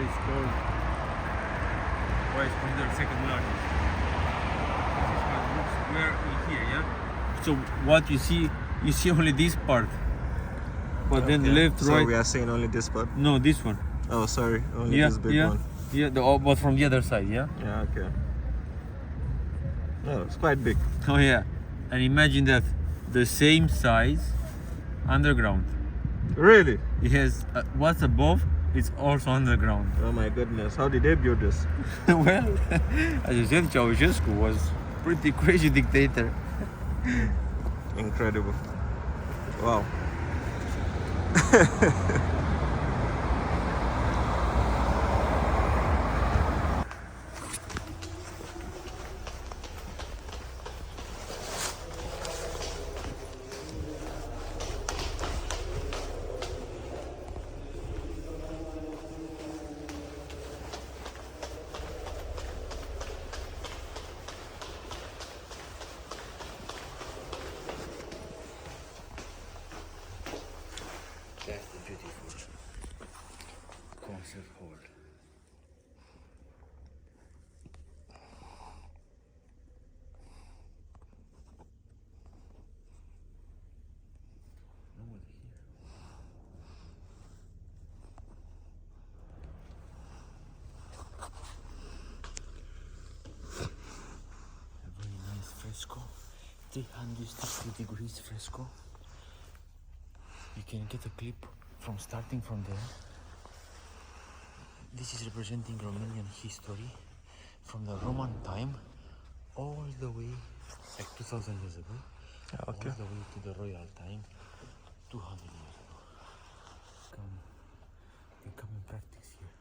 is called, why it's considered second largest. This is how it looks where in here, yeah? So what you see only this part. But then left, so right. we are seeing only this part? No, this one. Oh, sorry, only this big one. Yeah, but from the other side, yeah? Yeah, okay. No, it's quite big. Oh yeah. And imagine that the same size underground. Really? Yes, what's above is also underground. Oh my goodness, how did they build this? Well, as you said, Ceausescu was pretty crazy dictator. Incredible. Wow. That's the beautiful concert hall. A very nice fresco, 360 degrees fresco. You can get a clip from starting from there. This is representing Romanian history from the Roman time all the way, like 2000 years ago, all the way to the royal time, 200 years ago. You can come and practice here.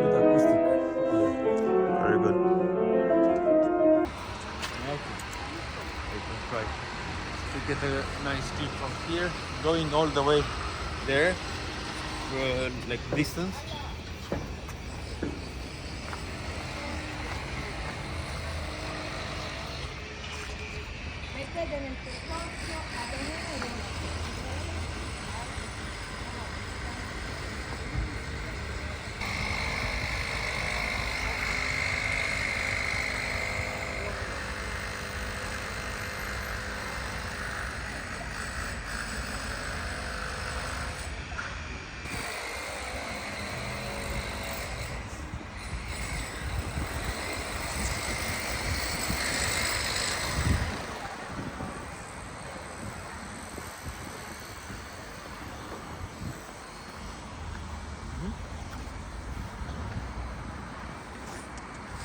Good acoustic. Very good. Okay. You can try to get a nice clip from here, going all the way there, like distance. Mettete nel percorso a tenere.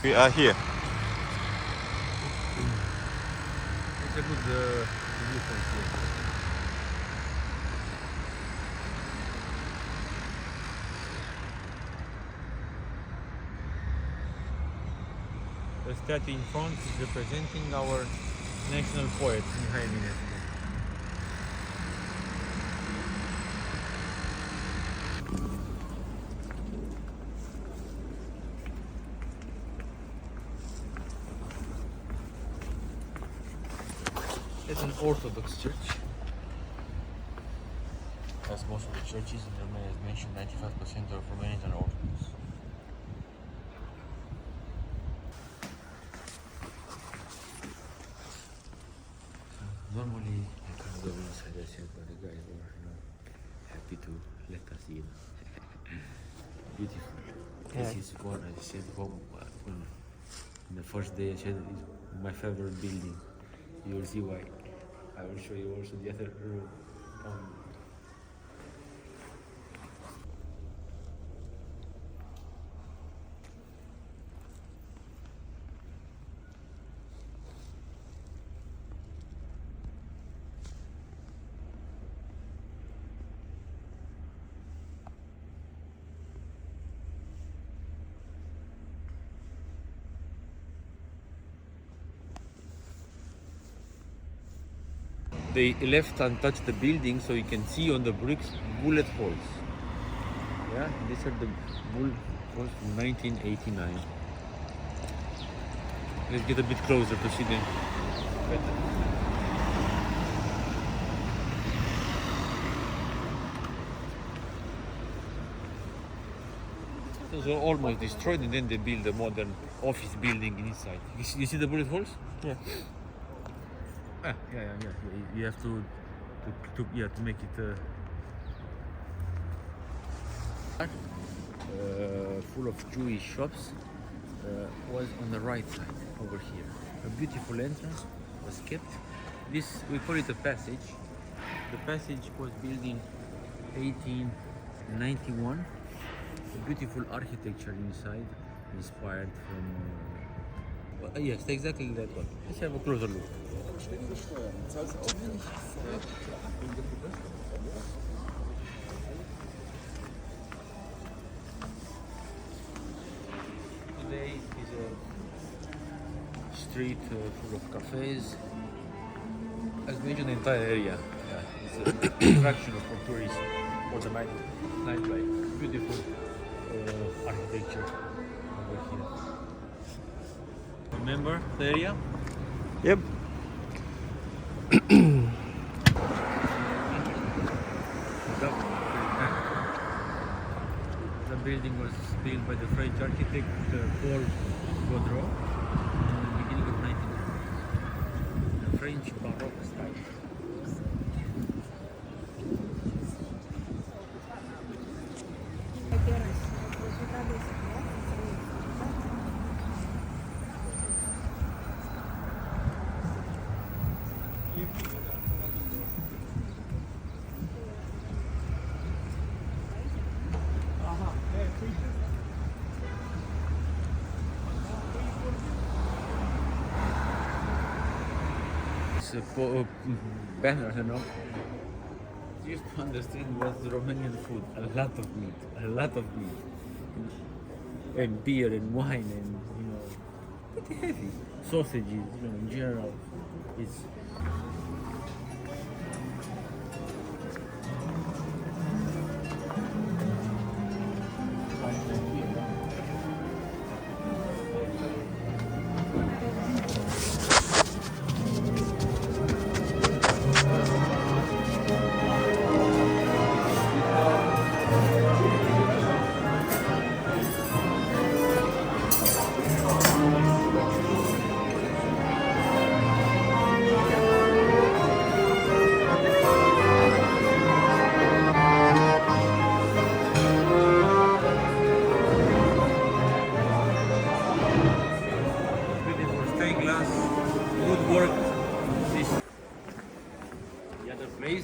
We are here. It's a good view from here. The statue in front is representing our national poet, Mihai Eminescu. It's an Orthodox church. As most of the churches in Romania, as mentioned, 95% of Romanians are Orthodox. Normally, I can't go inside the church, but the guys were, happy to let us in. Beautiful. This is one, I said, in the first day, I said, it's my favorite building. You will see why. I will show you also the other room. they left untouched the building, so you can see on the bricks bullet holes. Yeah, these are the bullet holes from 1989. Let's get a bit closer to see them better. Those are almost destroyed, and then they build a modern office building inside. You see the bullet holes? Yeah. Yeah. You have to make it full of Jewish shops. Was on the right side over here. A beautiful entrance was kept. This, we call it a passage. The passage was built in 1891. A beautiful architecture inside, inspired from yes, exactly that one. Let's have a closer look. Today is a street full of cafes. As mentioned, the entire area is an attraction for tourists for the nightlife. Beautiful architecture over here. Remember the area? Yep. The building was built by the French architect Paul Gaudreau in the beginning of 1900s. The French Baroque style. Banner, you know. Just to understand what's Romanian food. A lot of meat, and beer and wine, and pretty heavy. Sausages, in general. It's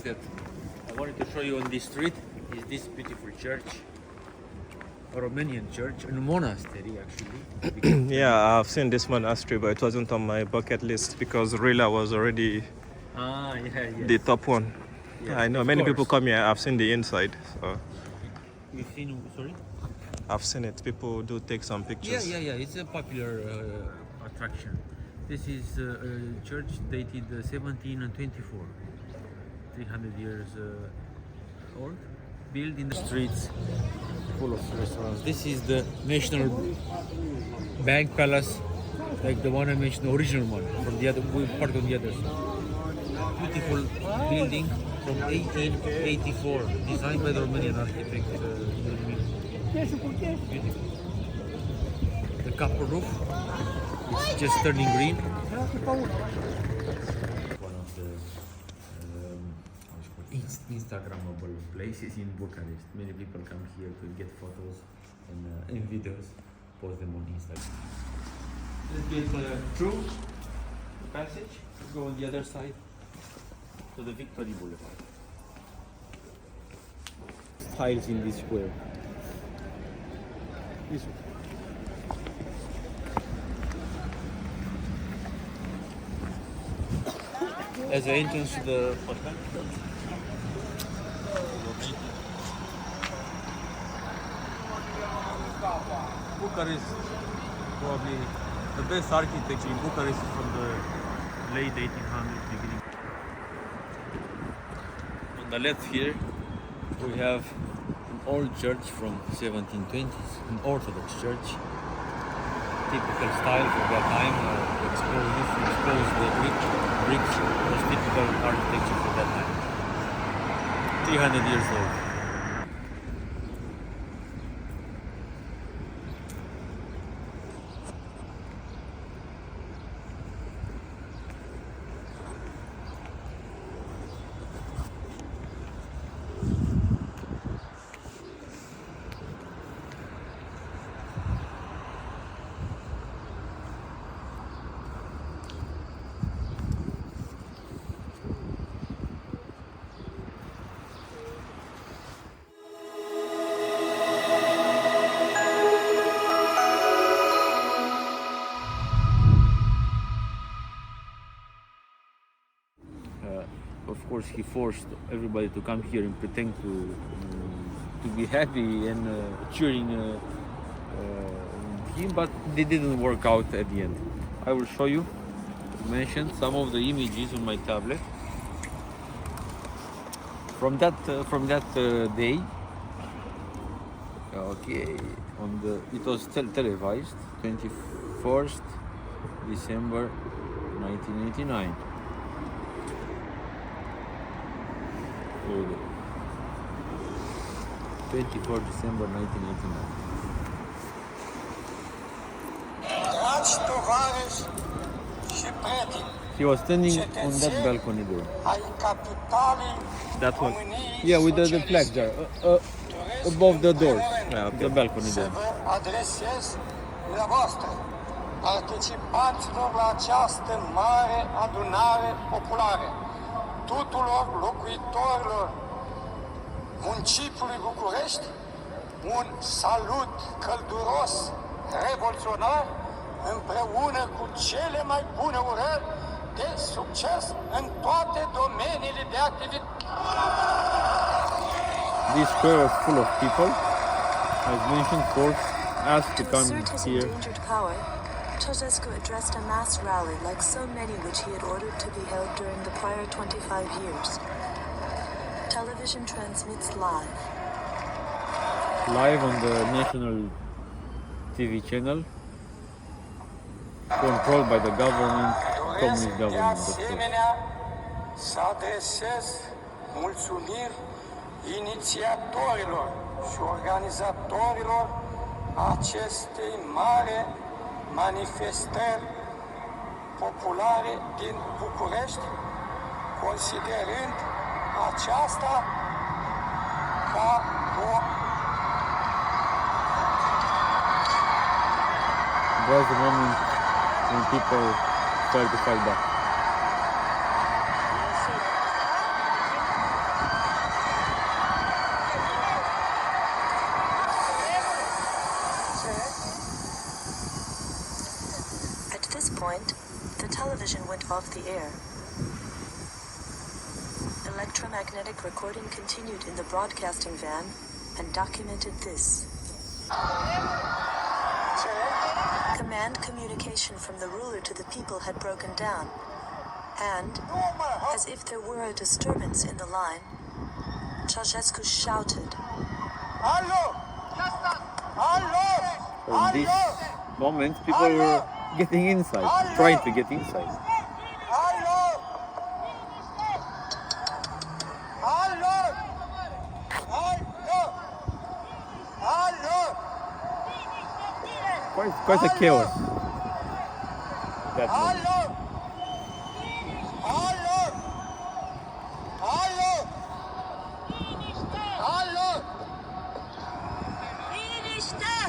that I wanted to show you on this street is this beautiful church, a Romanian church, a monastery actually. Yeah, I've seen this monastery, but it wasn't on my bucket list because Rila was already the top one. Yeah, I know of many course. people come here. I've seen the inside, so You've seen, sorry? I've seen it. People do take some pictures. Yeah. It's a popular attraction. This is a church dated 1724, 300 years old, built in the streets full of restaurants. This is the National Bank Palace, like the one I mentioned, the original one, from the other, we parked on the other side. Beautiful building from 1884, designed by the Romanian architect. Beautiful. The copper roof is just turning green. One of the Instagrammable places in Bucharest. Many people come here to get photos and videos, post them on Instagram. Let's get through the passage. Let's go on the other side to the Victory Boulevard. Tiles in this square. This one. As an entrance to the hotel. Bucharest, probably the best architecture in Bucharest is from the late 1800s, beginning. the left here, we have an old church from 1720s, an Orthodox church. Typical style for that time. Expose the bricks was typical architecture for that time. 300 years old. Of course, he forced everybody to come here and pretend to be happy and cheering him, but they didn't work out at the end. I will show you, mention some of the images on my tablet from that day. Okay, it was televised, 21st December 1989. 24 December 1989. Dragi tovarăși și prieteni, He was standing on that balcony there. ai capitalei That one. României Yeah, with the flag there, above the door. Yeah, okay. The balcony să there. vă adresez dumneavoastră, participanților la această mare adunare populară, tuturor locuitorilor municipiului București, un salut călduros, revoluționar, împreună cu cele mai bune urări de succes în toate domeniile de activitate. This square was full of people. As mentioned, courts asked to To come assert his here. endangered power, Ceausescu addressed a mass rally like so many which he had ordered to be held during the prior 25 years. Television transmits Live on the national TV channel, controlled by the government, Doresc communist de government, of course. asemenea să adresez mulțumiri inițiatorilor și organizatorilor acestei mari manifestări populare din București, considerând aceasta ca o Was the moment when people started to fight back. At this point, the television went off the air. Electromagnetic recording continued in the broadcasting van and documented this. Command communication from the ruler to the people had broken down, and, as if there were a disturbance in the line, Ceausescu shouted, Alo! Alo! So in this moment, people were getting inside, trying to get inside. Alo! Alo! Alo! Alo! Quite a chaos. That moment. Alo! Alo! Alo! Alo!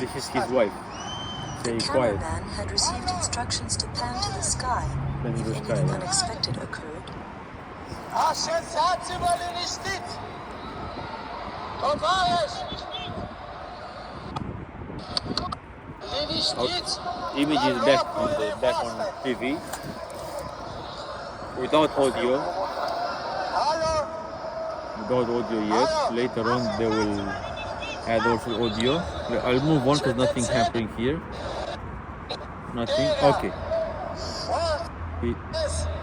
This is his wife. the Stay quiet. cameraman had received instructions to pan to the sky Pan to if the anything sky, yeah. unexpected occurred. Așezați-vă liniștiți! Tovarăși! Liniștiți! Images back on TV without audio. Alo! Without audio yet. Later on they will add also audio. I'll move on because nothing happening here. Nothing. Okay.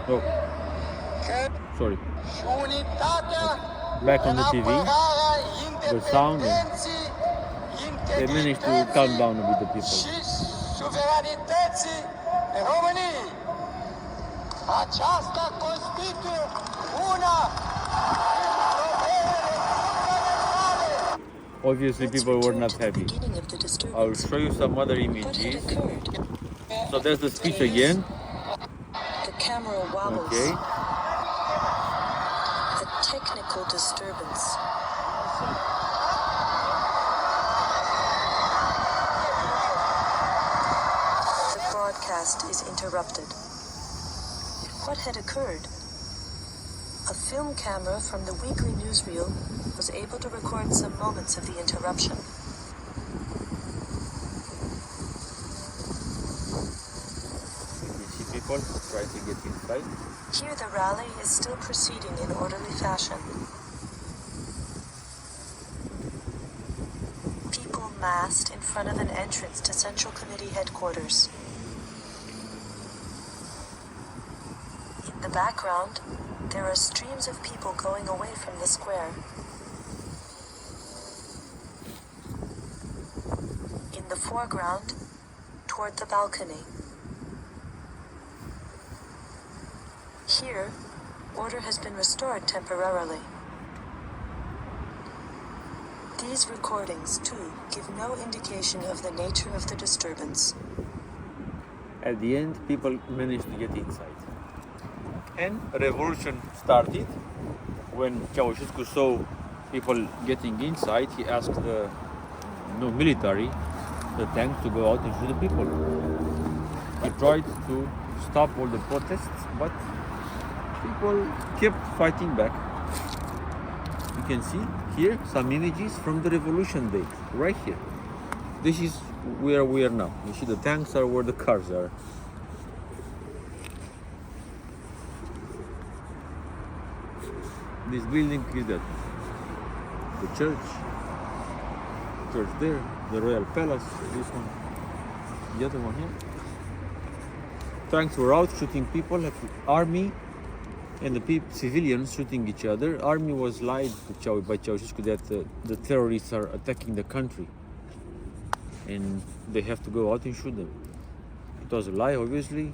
Oh, Că sorry. și unitatea back on the TV, the sound, and they managed to calm down a bit the people. Și suveranității României. Aceasta constituie una din problemele fundamentale. Obviously, people were not happy. Beginning of the disturbance. I will show you some other What had images. occurred? So there's the speech again. The camera wobbles. Okay. A technical disturbance. The broadcast is interrupted. What had occurred? A film camera from the weekly newsreel was able to record some moments of the interruption. You see people try to get inside. Here the rally is still proceeding in orderly fashion. People massed in front of an entrance to Central Committee headquarters. In the background, there are streams of people going away from the square. In the foreground, toward the balcony. Here, order has been restored temporarily. These recordings, too, give no indication of the nature of the disturbance. At the end, people managed to get inside. And a revolution started when Ceausescu saw people getting inside. He asked the military, the tanks, to go out and shoot the people. He tried to stop all the protests, but people kept fighting back. You can see here some images from the revolution day, right here. This is where we are now. You see the tanks are where the cars are. This building is that. The church there, the royal palace, this one, the other one here. Tanks were out shooting people, like army and the civilians shooting each other. Army was lied to by Ceausescu that the terrorists are attacking the country and they have to go out and shoot them. It was a lie, obviously.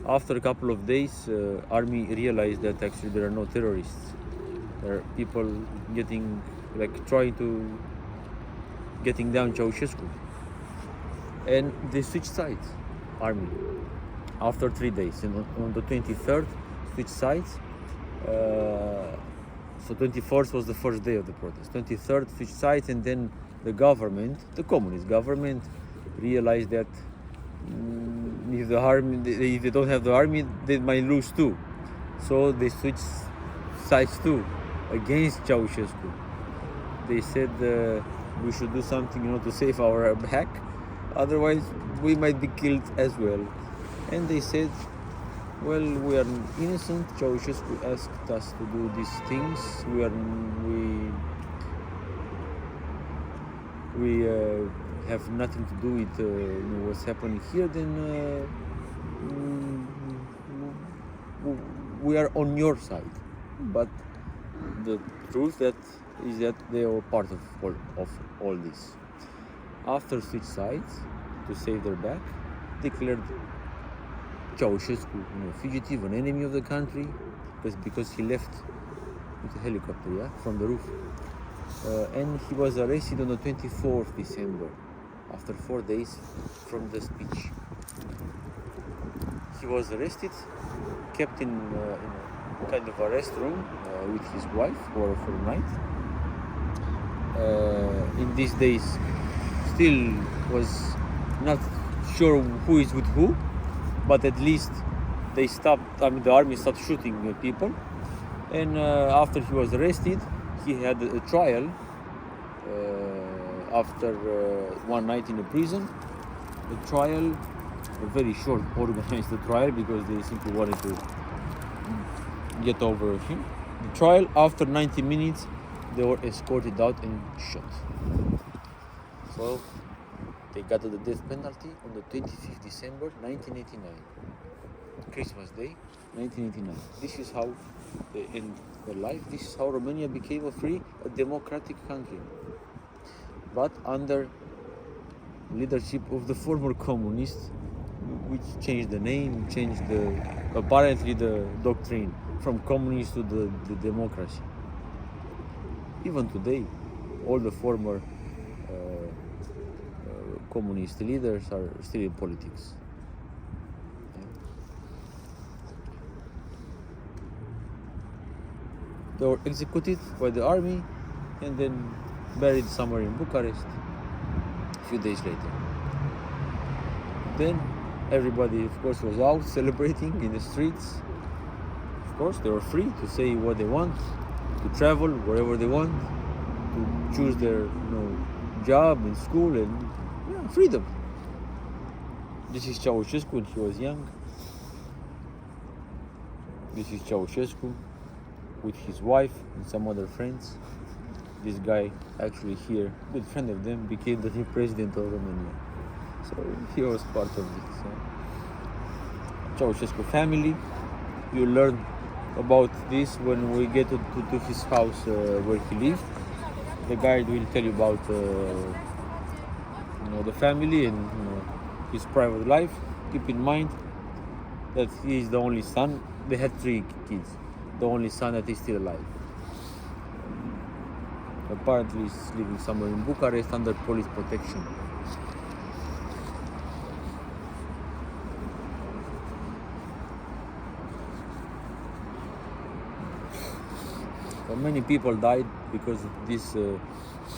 After a couple of days, army realized that actually there are no terrorists. There are people trying to getting down Ceausescu. And they switched sides, army, after 3 days. And on the 23rd, switched sides. So 24th was the first day of the protest. 23rd, switched sides, and then the government, the communist government, realized that if they don't have the army, they might lose too. So they switched sides too, against Ceausescu. They said we should do something, to save our back, otherwise we might be killed as well. And they said, well, we are innocent. Ceausescu asked us to do these things. We have nothing to do with what's happening here. Then we are on your side. But the truth is that they are part of all this. After switch sides to save their back, declared Ceausescu fugitive, an enemy of the country, because he left with a helicopter, from the roof. And he was arrested on the 24th December, after 4 days from the speech. He was arrested, kept in a kind of arrest room with his wife for a night. In these days, still was not sure who is with who, but at least they stopped. The army stopped shooting people. And after he was arrested, he had a trial after one night in a prison. The trial, a very short, organized trial, because they simply wanted to get over him. The trial, after 90 minutes, they were escorted out and shot. So they got the death penalty on the 25th December 1989, Christmas Day, 1989. This is how, and their life. This is how Romania became a democratic country. But under leadership of the former communists, which changed the name, changed apparently the doctrine from communist to the democracy. Even today, all the former communist leaders are still in politics. They were executed by the army and then buried somewhere in Bucharest a few days later. Then everybody, of course, was out celebrating in the streets. Of course, they were free to say what they want, to travel wherever they want, to choose their job in school, and freedom. This is Ceausescu when he was young. This is Ceausescu with his wife and some other friends. This guy, actually here, good friend of them, became the new president of Romania. So he was part of this. Ceausescu family. You learn about this when we get to his house where he lived. The guide will tell you about the family and his private life. Keep in mind that he is the only son. They had 3 kids. The only son that is still alive. Apparently he's living somewhere in Bucharest under police protection. So many people died because this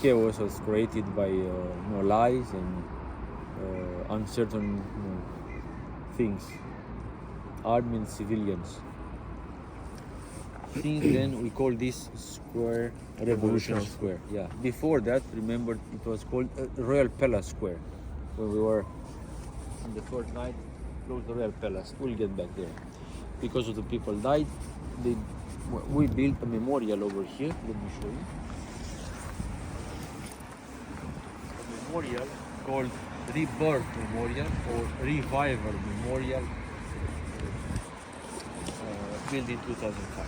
chaos was created by lies and uncertain things. Armed and civilians. Since then we call this square Revolution Square. Yeah. Before that, remember, it was called Royal Palace Square. When we were on the first night, close the Royal Palace. We'll get back there. Because of the people died, we built a memorial over here. Let me show you. A memorial called Rebirth Memorial or Revival Memorial, built in 2005.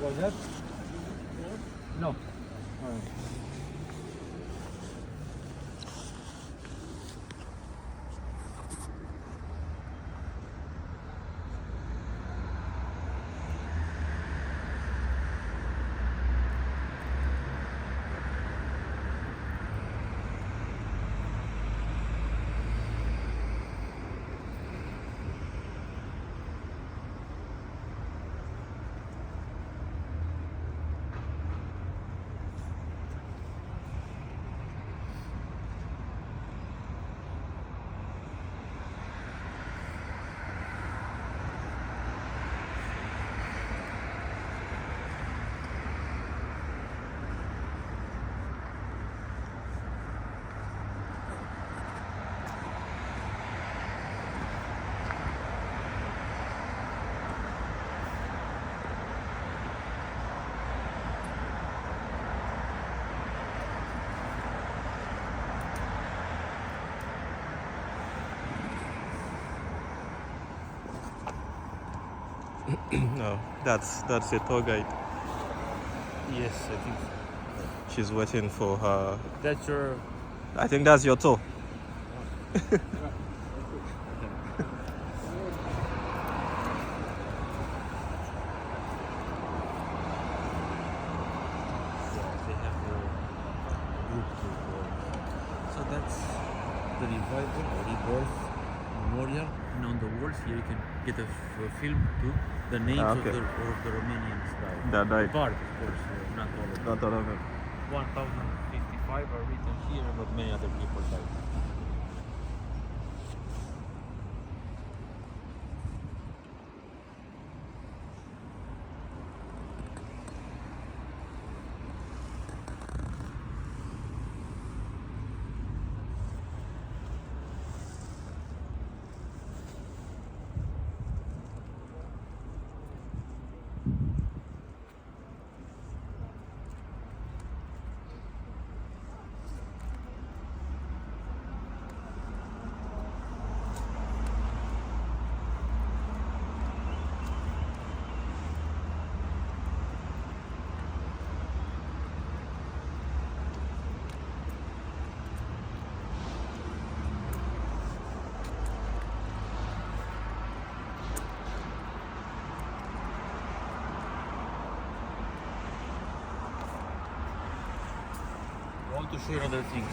Was that? No. No, that's the tour guide. Yes, I think so. She's waiting for her. That's your... I think that's your tour. So that's the revival or rebirth memorial, and on the walls here you can get a film too, the names of the Romanians died. That died. Part, of course, not all of them. Not all of them. 1055 are written here, but many other people died. wanted to show you another thing.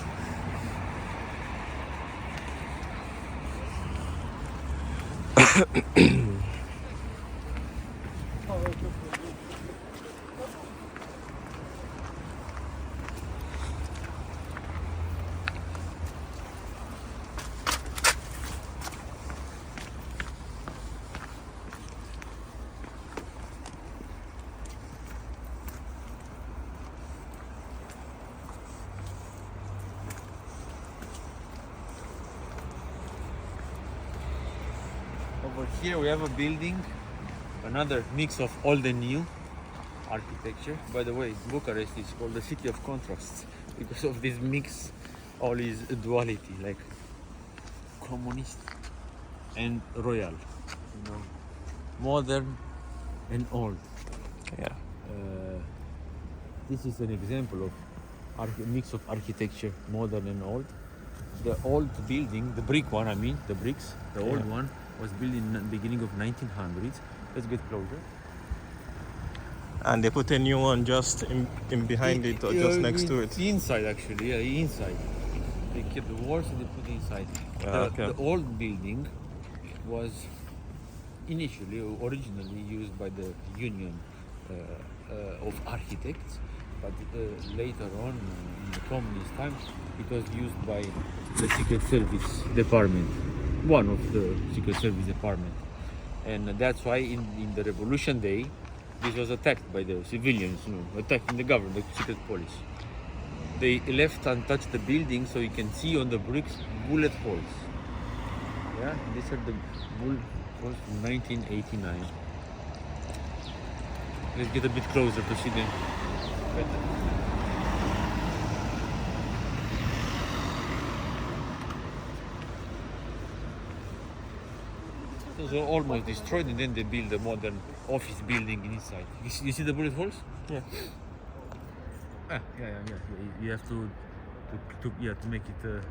Over here we have a building, another mix of old and new architecture. By the way, Bucharest is called the city of contrasts because of this mix, all is duality, like communist and royal, you know, modern and old. Yeah. This is an example of mix of architecture, modern and old. The old building, the brick one, I mean, the bricks, the old one was built in the beginning of 1900s. Let's get closer. And they put a new one just in behind it or just next to it. Inside, actually, yeah, inside. They kept the walls and they put inside. Okay. The old building was originally used by the Union of Architects, but later on, in the communist times, it was used by the Secret Service Department, one of the Secret Service Department. And that's why in the Revolution Day, this was attacked by the civilians, attacking the government, the secret police. They left untouched the building, so you can see on the bricks bullet holes. Yeah, these are the bullet holes from 1989. Let's get a bit closer to see them better. Those are almost destroyed, and then they build a modern office building inside. You see the bullet holes? Yeah. Yeah. You have to make it